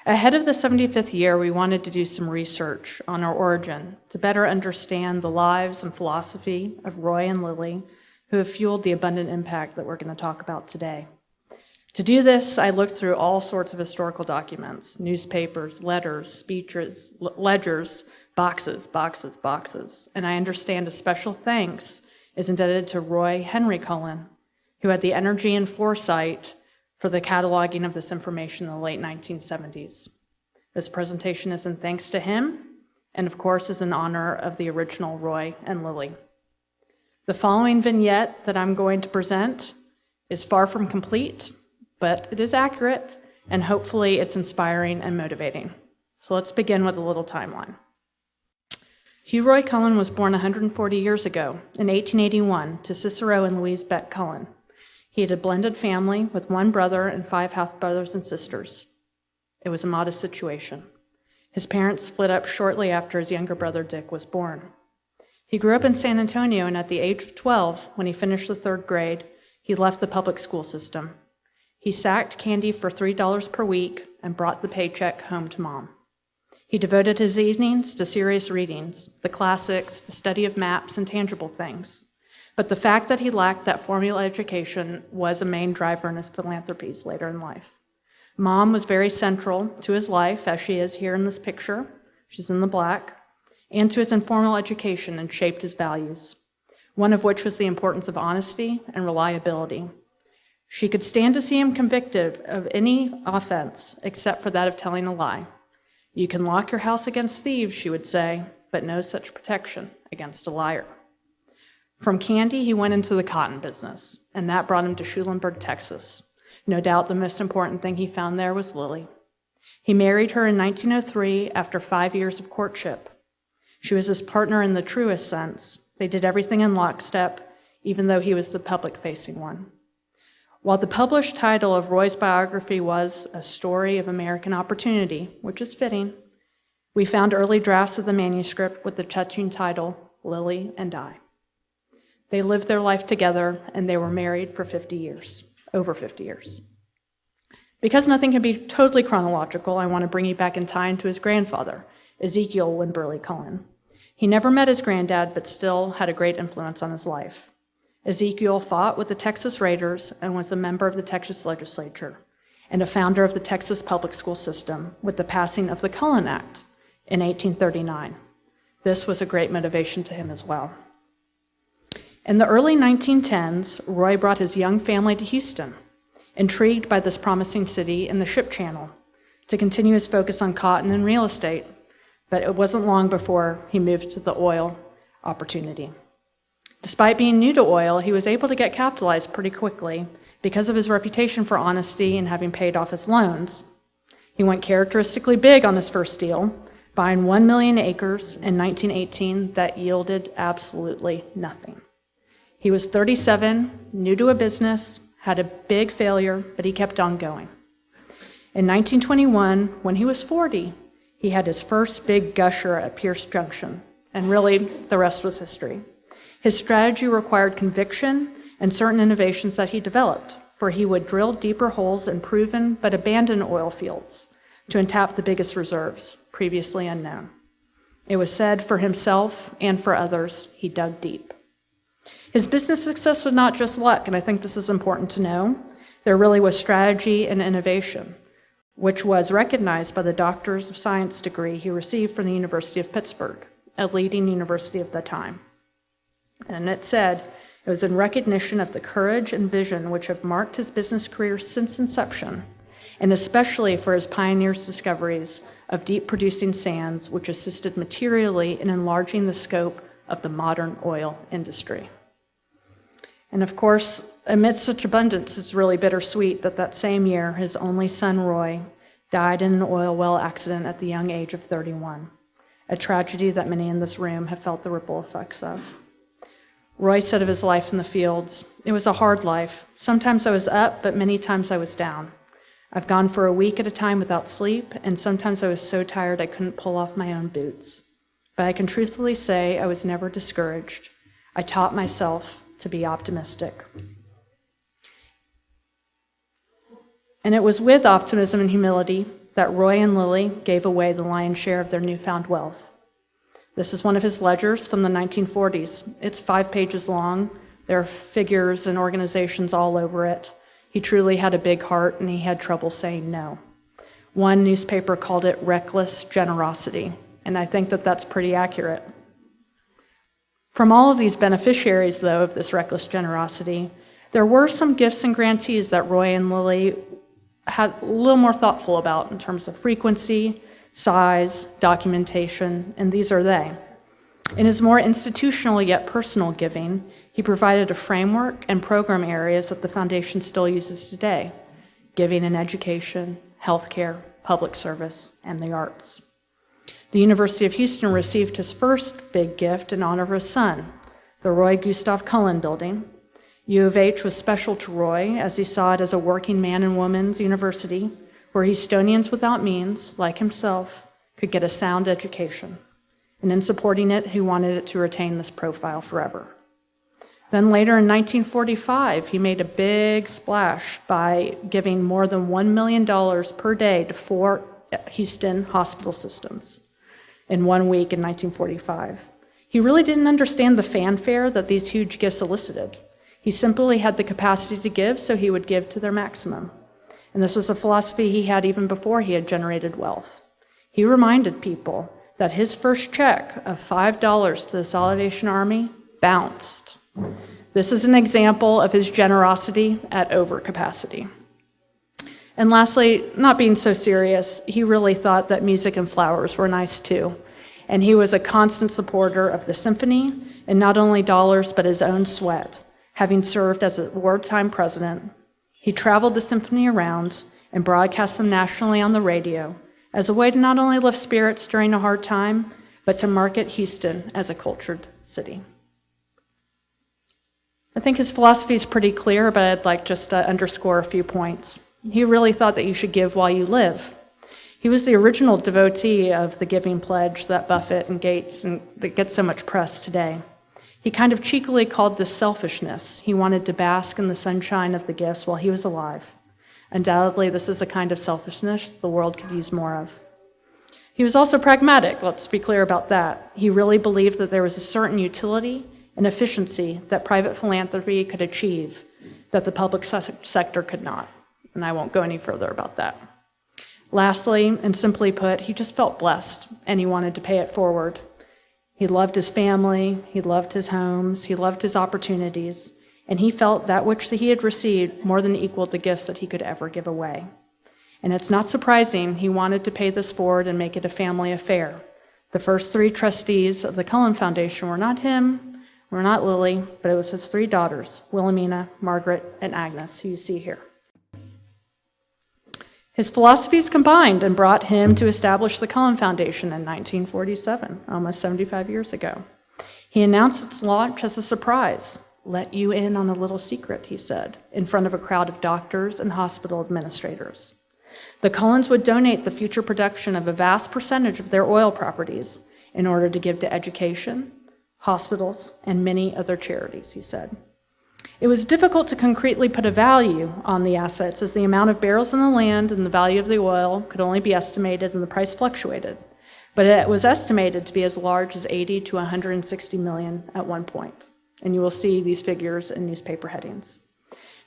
Ahead of the 75th year, we wanted to do some research on our origin to better understand the lives and philosophy of Roy and Lily, who have fueled the abundant impact that we're going to talk about today. To do this, I looked through all sorts of historical documents, newspapers, letters, speeches, ledgers, boxes, and I understand a special thanks is indebted to Roy Henry Cullen, who had the energy and foresight for the cataloging of this information in the late 1970s. This presentation is in thanks to him, and of course is in honor of the original Roy and Lily. The following vignette that I'm going to present is far from complete, but it is accurate, and hopefully it's inspiring and motivating. So let's begin with a little timeline. Hugh Roy Cullen was born 140 years ago, in 1881, to Cicero and Louise Beck Cullen. He had a blended family with one brother and 5 half-brothers and sisters. It was a modest situation. His parents split up shortly after his younger brother Dick was born. He grew up in San Antonio, and at the age of 12, when he finished the 3rd grade, he left the public school system. He sacked candy for $3 per week and brought the paycheck home to Mom. He devoted his evenings to serious readings, the classics, the study of maps and tangible things. But the fact that he lacked that formal education was a main driver in his philanthropies later in life. Mom was very central to his life, as she is here in this picture. She's in the black, and to his informal education, and shaped his values, one of which was the importance of honesty and reliability. She could stand to see him convicted of any offense except for that of telling a lie. You can lock your house against thieves, she would say, but no such protection against a liar. From candy, he went into the cotton business, and that brought him to Schulenburg, Texas. No doubt the most important thing he found there was Lily. He married her in 1903 after 5 years of courtship. She was his partner in the truest sense. They did everything in lockstep, even though he was the public-facing one. While the published title of Roy's biography was A Story of American Opportunity, which is fitting, we found early drafts of the manuscript with the touching title, Lily and I. They lived their life together, and they were married for 50 years, over 50 years. Because nothing can be totally chronological, I want to bring you back in time to his grandfather, Ezekiel Wimberly Cullen. He never met his granddad, but still had a great influence on his life. Ezekiel fought with the Texas Raiders and was a member of the Texas legislature and a founder of the Texas public school system with the passing of the Cullen Act in 1839. This was a great motivation to him as well. In the early 1910s, Roy brought his young family to Houston, intrigued by this promising city and the ship channel, to continue his focus on cotton and real estate, but it wasn't long before he moved to the oil opportunity. Despite being new to oil, he was able to get capitalized pretty quickly because of his reputation for honesty and having paid off his loans. He went characteristically big on his first deal, buying 1 million acres in 1918 that yielded absolutely nothing. He was 37, new to a business, had a big failure, but he kept on going. In 1921, when he was 40, he had his first big gusher at Pierce Junction, and really, the rest was history. His strategy required conviction and certain innovations that he developed, for he would drill deeper holes in proven but abandoned oil fields to untap the biggest reserves, previously unknown. It was said for himself and for others, he dug deep. His business success was not just luck, and I think this is important to know. There really was strategy and innovation, which was recognized by the Doctors of Science degree he received from the University of Pittsburgh, a leading university of the time. And it said it was in recognition of the courage and vision which have marked his business career since inception, and especially for his pioneer's discoveries of deep producing sands, which assisted materially in enlarging the scope of the modern oil industry. And of course, amidst such abundance, it's really bittersweet that that same year, his only son, Roy, died in an oil well accident at the young age of 31, a tragedy that many in this room have felt the ripple effects of. Roy said of his life in the fields, "It was a hard life. Sometimes I was up, but many times I was down. I've gone for a week at a time without sleep, and sometimes I was so tired I couldn't pull off my own boots. But I can truthfully say I was never discouraged. I taught myself to be optimistic." And it was with optimism and humility that Roy and Lily gave away the lion's share of their newfound wealth. This is one of his ledgers from the 1940s. It's 5 pages long. There are figures and organizations all over it. He truly had a big heart, and he had trouble saying no. One newspaper called it reckless generosity, and I think that that's pretty accurate. From all of these beneficiaries, though, of this reckless generosity, there were some gifts and grantees that Roy and Lily had a little more thoughtful about in terms of frequency, size, documentation, and these are they. In his more institutional yet personal giving, he provided a framework and program areas that the foundation still uses today: giving in education, healthcare, public service, and the arts. The University of Houston received his first big gift in honor of his son, the Roy Gustav Cullen Building. U of H was special to Roy as he saw it as a working man and woman's university where Houstonians without means, like himself, could get a sound education. And in supporting it, he wanted it to retain this profile forever. Then later in 1945, he made a big splash by giving more than $1 million per day to 4 Houston hospital systems in 1 week in 1945. He really didn't understand the fanfare that these huge gifts elicited. He simply had the capacity to give, so he would give to their maximum. And this was a philosophy he had even before he had generated wealth. He reminded people that his first check of $5 to the Salvation Army bounced. This is an example of his generosity at overcapacity. And lastly, not being so serious, he really thought that music and flowers were nice too. And he was a constant supporter of the symphony, and not only dollars, but his own sweat. Having served as a wartime president, he traveled the symphony around and broadcast them nationally on the radio as a way to not only lift spirits during a hard time, but to market Houston as a cultured city. I think his philosophy is pretty clear, but I'd like just to underscore a few points. He really thought that you should give while you live. He was the original devotee of the giving pledge that Buffett and Gates and that gets so much press today. He kind of cheekily called this selfishness. He wanted to bask in the sunshine of the gifts while he was alive. Undoubtedly, this is a kind of selfishness the world could use more of. He was also pragmatic, let's be clear about that. He really believed that there was a certain utility and efficiency that private philanthropy could achieve that the public sector could not. And I won't go any further about that. Lastly, and simply put, he just felt blessed, and he wanted to pay it forward. He loved his family, he loved his homes, he loved his opportunities, and he felt that which he had received more than equaled the gifts that he could ever give away. And it's not surprising he wanted to pay this forward and make it a family affair. The first 3 trustees of the Cullen Foundation were not him, were not Lily, but it was his 3 daughters, Wilhelmina, Margaret, and Agnes, who you see here. His philosophies combined and brought him to establish the Cullen Foundation in 1947, almost 75 years ago. He announced its launch as a surprise. "Let you in on a little secret," he said, in front of a crowd of doctors and hospital administrators. The Cullens would donate the future production of a vast percentage of their oil properties in order to give to education, hospitals, and many other charities, he said. It was difficult to concretely put a value on the assets as the amount of barrels in the land and the value of the oil could only be estimated and the price fluctuated. But it was estimated to be as large as 80 to 160 million at one point. And you will see these figures in newspaper headings.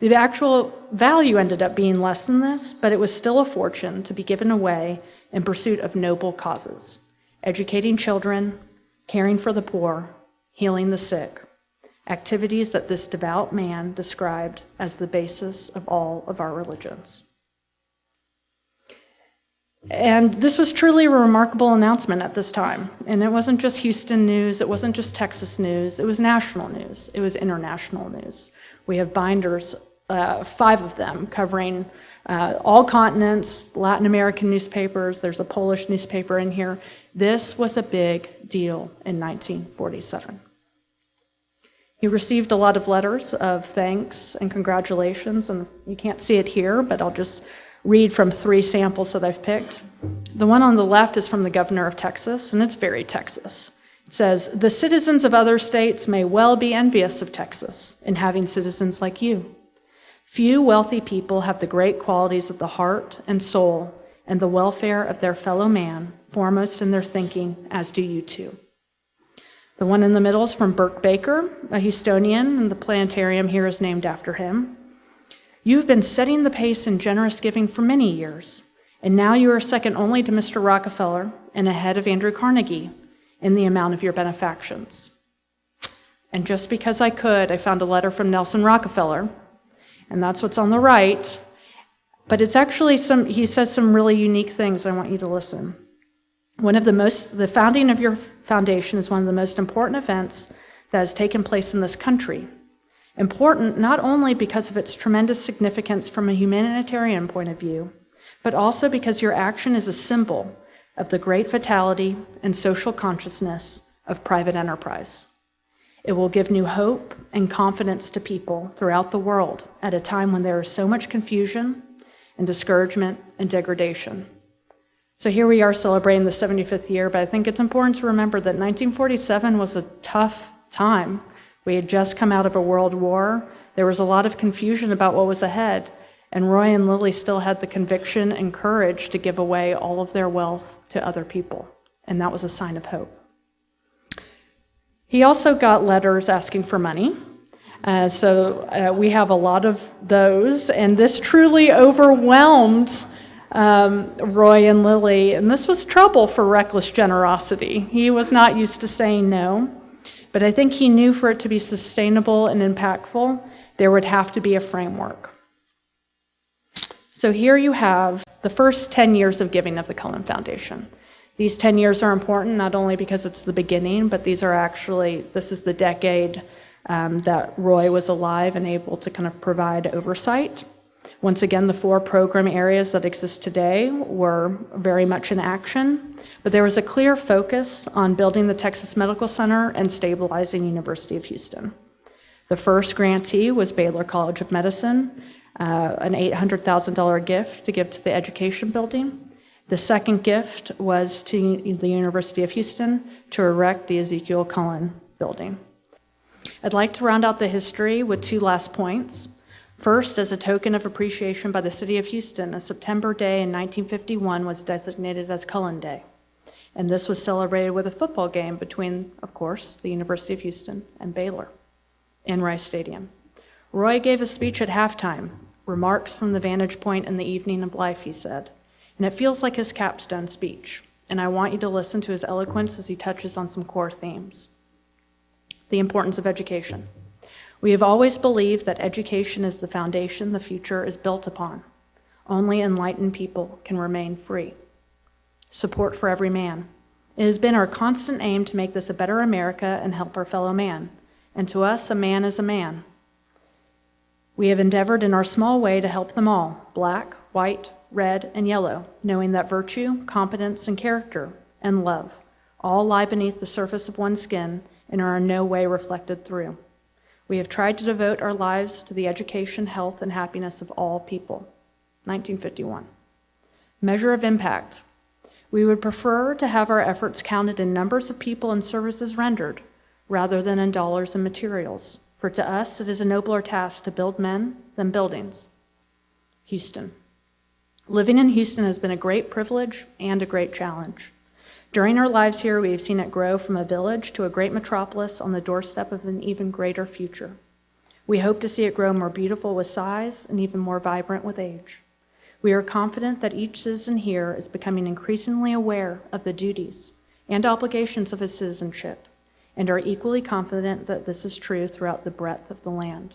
The actual value ended up being less than this, but it was still a fortune to be given away in pursuit of noble causes: educating children, caring for the poor, healing the sick. Activities that this devout man described as the basis of all of our religions. And this was truly a remarkable announcement at this time. And it wasn't just Houston news, it wasn't just Texas news, it was national news, it was international news. We have binders, 5 of them, covering all continents, Latin American newspapers, there's a Polish newspaper in here. This was a big deal in 1947. He received a lot of letters of thanks and congratulations, and you can't see it here, but I'll just read from 3 samples that I've picked. The one on the left is from the governor of Texas, and it's very Texas. It says, "The citizens of other states may well be envious of Texas in having citizens like you. Few wealthy people have the great qualities of the heart and soul and the welfare of their fellow man foremost in their thinking, as do you too. The one in the middle is from Burke Baker, a Houstonian, and the planetarium here is named after him. You've been setting the pace in generous giving for many years, and now you are second only to Mr. Rockefeller and ahead of Andrew Carnegie in the amount of your benefactions. And just because I could, I found a letter from Nelson Rockefeller, and that's what's on the right, but it's actually he says some really unique things. I want you to listen. The founding of your foundation is one of the most important events that has taken place in this country. Important not only because of its tremendous significance from a humanitarian point of view, but also because your action is a symbol of the great vitality and social consciousness of private enterprise. It will give new hope and confidence to people throughout the world at a time when there is so much confusion and discouragement and degradation. So here we are celebrating the 75th year, but I think it's important to remember that 1947 was a tough time. We had just come out of a world war. There was a lot of confusion about what was ahead, and Roy and Lily still had the conviction and courage to give away all of their wealth to other people, and that was a sign of hope. He also got letters asking for money. So we have a lot of those, and this truly overwhelmed Roy and Lily, and this was trouble for reckless generosity. He was not used to saying no, but I think he knew for it to be sustainable and impactful, there would have to be a framework. So here you have the first 10 years of giving of the Cullen Foundation. These 10 years are important not only because it's the beginning, but this is the decade that Roy was alive and able to kind of provide oversight. Once again, the 4 program areas that exist today were very much in action, but there was a clear focus on building the Texas Medical Center and stabilizing University of Houston. The first grantee was Baylor College of Medicine, an $800,000 gift to give to the education building. The second gift was to the University of Houston to erect the Ezekiel Cullen building. I'd like to round out the history with 2 last points. First, as a token of appreciation by the city of Houston, a September day in 1951 was designated as Cullen Day. And this was celebrated with a football game between, of course, the University of Houston and Baylor in Rice Stadium. Roy gave a speech at halftime, remarks from the vantage point in the evening of life, he said. And it feels like his capstone speech. And I want you to listen to his eloquence as he touches on some core themes. The importance of education. We have always believed that education is the foundation the future is built upon. Only enlightened people can remain free. Support for every man. It has been our constant aim to make this a better America and help our fellow man. And to us, a man is a man. We have endeavored in our small way to help them all, black, white, red, and yellow, knowing that virtue, competence, and character, and love all lie beneath the surface of one's skin and are in no way reflected through. We have tried to devote our lives to the education, health, and happiness of all people. 1951. Measure of impact. We would prefer to have our efforts counted in numbers of people and services rendered, rather than in dollars and materials. For to us, it is a nobler task to build men than buildings. Houston. Living in Houston has been a great privilege and a great challenge. During our lives here, we have seen it grow from a village to a great metropolis on the doorstep of an even greater future. We hope to see it grow more beautiful with size and even more vibrant with age. We are confident that each citizen here is becoming increasingly aware of the duties and obligations of his citizenship, and are equally confident that this is true throughout the breadth of the land.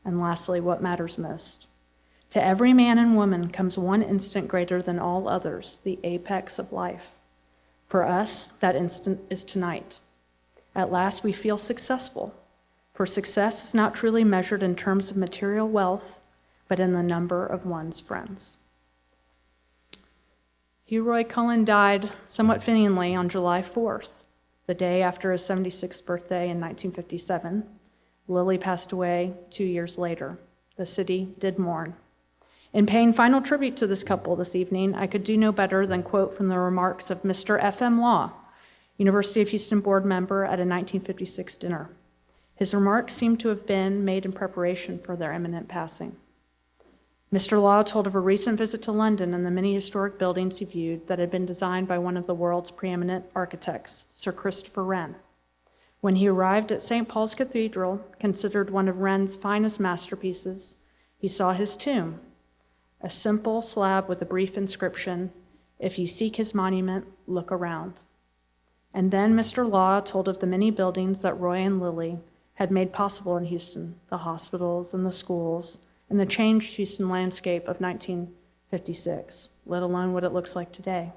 And lastly, what matters most? To every man and woman comes one instant greater than all others, the apex of life. For us, that instant is tonight. At last we feel successful, for success is not truly measured in terms of material wealth, but in the number of one's friends. Hugh Roy Cullen died somewhat fittingly on July 4th, the day after his 76th birthday in 1957. Lily passed away 2 years later. The city did mourn. In paying final tribute to this couple this evening, I could do no better than quote from the remarks of Mr. F.M. Law, University of Houston board member at a 1956 dinner. His remarks seem to have been made in preparation for their imminent passing. Mr. Law told of a recent visit to London and the many historic buildings he viewed that had been designed by one of the world's preeminent architects, Sir Christopher Wren. When he arrived at St. Paul's Cathedral, considered one of Wren's finest masterpieces, he saw his tomb, a simple slab with a brief inscription, "If you seek his monument, look around." And then Mr. Law told of the many buildings that Roy and Lily had made possible in Houston, the hospitals and the schools, and the changed Houston landscape of 1956, let alone what it looks like today.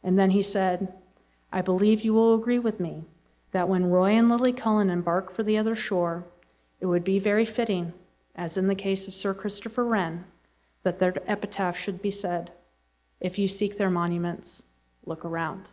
And then he said, "I believe you will agree with me that when Roy and Lily Cullen embark for the other shore, it would be very fitting, as in the case of Sir Christopher Wren, that their epitaph should be said, 'If you seek their monuments, look around.'"